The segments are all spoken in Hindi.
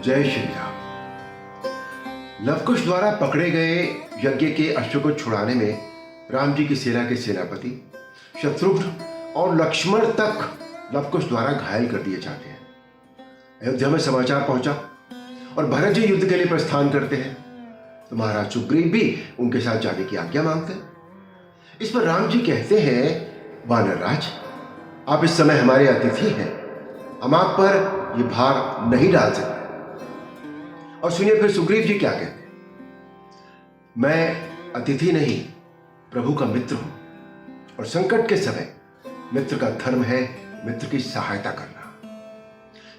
जय श्री राम। लवकुश द्वारा पकड़े गए यज्ञ के अश्व को छुड़ाने में राम जी की सेना के सेनापति शत्रुघ्न और लक्ष्मण तक लवकुश द्वारा घायल कर दिए जाते हैं। अयोध्या में समाचार पहुंचा और भरत जी युद्ध के लिए प्रस्थान करते हैं, तो महाराज सुग्रीव भी उनके साथ जाने की आज्ञा मांगते हैं। इस पर राम जी कहते हैं, वानर राज, आप इस समय हमारे अतिथि हैं, हम आप पर यह भार नहीं डाल सकते। और सुनिए फिर सुग्रीव जी क्या कहते हैं, मैं अतिथि नहीं प्रभु का मित्र हूं, और संकट के समय मित्र का धर्म है मित्र की सहायता करना।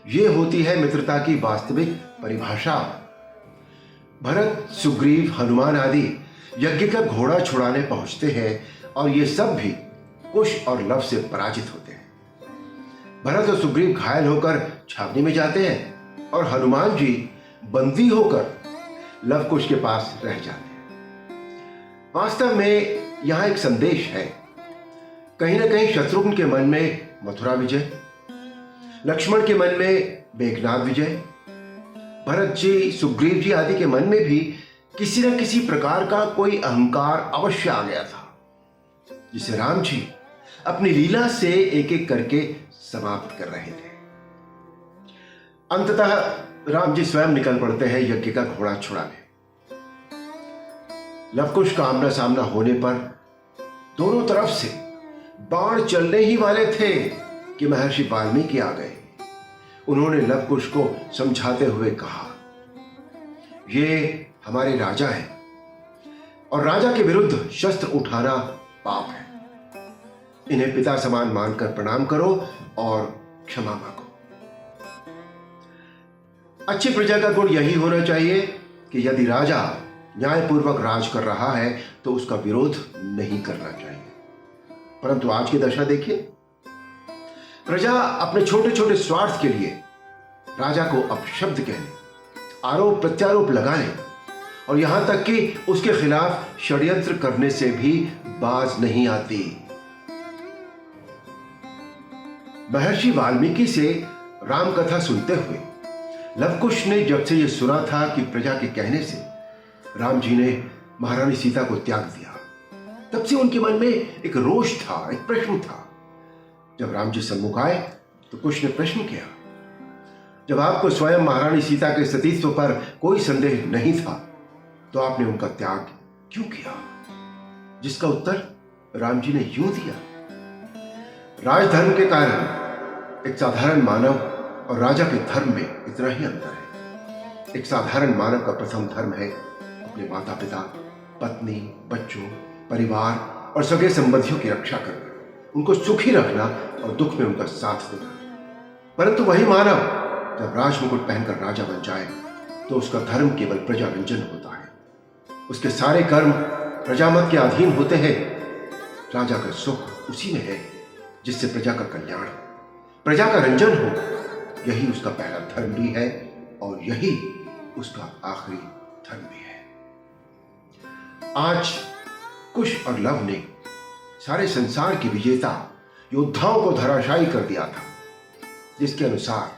यह होती है मित्रता की वास्तविक परिभाषा। भरत, सुग्रीव, हनुमान आदि यज्ञ का घोड़ा छुड़ाने पहुंचते हैं और ये सब भी कुश और लव से पराजित होते हैं। भरत और सुग्रीव घायल होकर छावनी में जाते हैं और हनुमान जी बंदी होकर लव कुश के पास रह जाते हैं। वास्तव में यहां एक संदेश है। कहीं ना कहीं शत्रुघ्न के मन में मथुरा विजय, लक्ष्मण के मन में मेघनाद विजय, भरत जी, सुग्रीव जी आदि के मन में भी किसी न किसी प्रकार का कोई अहंकार अवश्य आ गया था, जिसे राम जी अपनी लीला से एक एक करके समाप्त कर रहे थे। अंततः राम जी स्वयं निकल पड़ते हैं यज्ञ का घोड़ा छुड़ाने। लवकुश का आमना सामना होने पर दोनों तरफ से बाण चलने ही वाले थे कि महर्षि वाल्मीकि आ गए। उन्होंने लवकुश को समझाते हुए कहा, ये हमारे राजा हैं और राजा के विरुद्ध शस्त्र उठाना पाप है। इन्हें पिता समान मानकर प्रणाम करो और क्षमा मांगो। अच्छी प्रजा का गुण यही होना चाहिए कि यदि राजा न्यायपूर्वक राज कर रहा है तो उसका विरोध नहीं करना चाहिए। परंतु आज की दशा देखिए, प्रजा अपने छोटे छोटे स्वार्थ के लिए राजा को अपशब्द कहने, आरोप प्रत्यारोप लगाने और यहां तक कि उसके खिलाफ षड्यंत्र करने से भी बाज नहीं आती। महर्षि वाल्मीकि से राम कथा सुनते हुए लवकुश ने जब से यह सुना था कि प्रजा के कहने से राम जी ने महारानी सीता को त्याग दिया, तब से उनके मन में एक रोष था, एक प्रश्न था। जब राम जी सम्मुख आए तो कुश ने प्रश्न किया, जब आपको स्वयं महारानी सीता के सतीत्व पर कोई संदेह नहीं था तो आपने उनका त्याग क्यों किया? जिसका उत्तर राम जी ने यूं दिया, राजधर्म के कारण एक साधारण मानव और राजा के धर्म में इतना ही अंतर है। एक साधारण मानव का प्रथम धर्म है अपने माता पिता, पत्नी, बच्चों, परिवार और सगे संबंधियों की रक्षा करना, उनको सुखी रखना और दुख में उनका साथ देना। परंतु वही मानव जब राजमुकुट पहनकर राजा बन जाए तो उसका धर्म केवल प्रजारंजन होता है। उसके सारे कर्म प्रजामत के अधीन होते हैं। राजा का सुख उसी में है जिससे प्रजा का कल्याण, प्रजा का रंजन हो। यही उसका पहला धर्म भी है और यही उसका आखिरी धर्म भी है। आज कुश और लव ने सारे संसार की विजेता योद्धाओं को धराशायी कर दिया था, जिसके अनुसार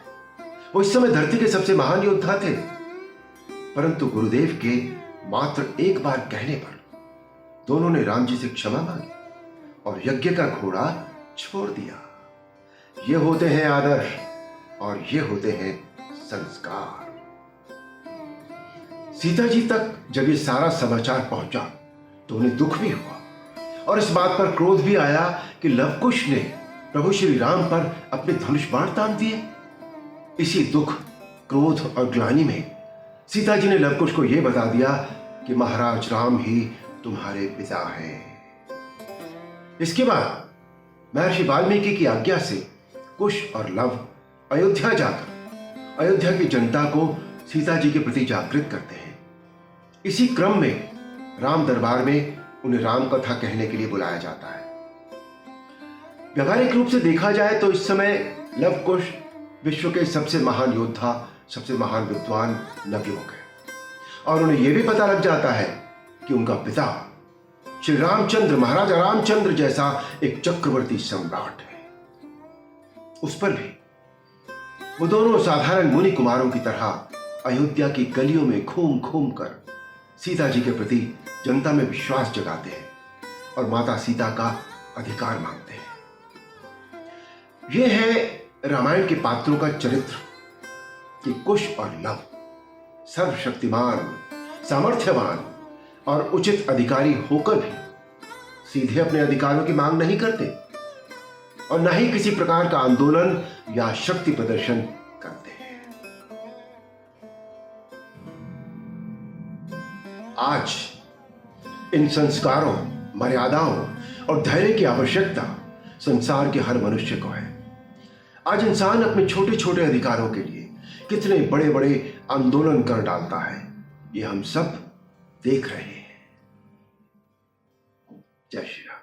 वो इस समय धरती के सबसे महान योद्धा थे। परंतु गुरुदेव के मात्र एक बार कहने पर दोनों ने राम जी से क्षमा मांगी और यज्ञ का घोड़ा छोड़ दिया। ये होते हैं आदर्श और ये होते हैं संस्कार। सीता जी तक जब ये सारा समाचार पहुंचा तो उन्हें दुख भी हुआ और इस बात पर क्रोध भी आया कि लवकुश ने प्रभु श्री राम पर अपने धनुष बाण तान दिए। इसी दुख, क्रोध और ग्लानि में सीता जी ने लवकुश को यह बता दिया कि महाराज राम ही तुम्हारे पिता हैं। इसके बाद महर्षि वाल्मीकि की आज्ञा से कुश और लव अयोध्या जाकर अयोध्या की जनता को सीता जी के प्रति जागृत करते हैं। इसी क्रम में राम दरबार में उन्हें राम कथा कहने के लिए बुलाया जाता है। व्यावहारिक रूप से देखा जाए तो इस समय लव कुश विश्व के सबसे महान योद्धा, सबसे महान विद्वान नवयुवक है और उन्हें यह भी पता लग जाता है कि उनका पिता श्री रामचंद्र, महाराजा रामचंद्र जैसा एक चक्रवर्ती सम्राट है। उस पर भी वो दोनों साधारण मुनि कुमारों की तरह अयोध्या की गलियों में घूम घूम कर सीता जी के प्रति जनता में विश्वास जगाते हैं और माता सीता का अधिकार मांगते हैं। यह है रामायण के पात्रों का चरित्र कि कुश और लव सर्वशक्तिमान, सामर्थ्यवान और उचित अधिकारी होकर भी सीधे अपने अधिकारों की मांग नहीं करते और न ही किसी प्रकार का आंदोलन या शक्ति प्रदर्शन करते हैं। आज इन संस्कारों, मर्यादाओं और धैर्य की आवश्यकता संसार के हर मनुष्य को है। आज इंसान अपने छोटे छोटे अधिकारों के लिए कितने बड़े बड़े आंदोलन कर डालता है, ये हम सब देख रहे हैं। जय श्री राम।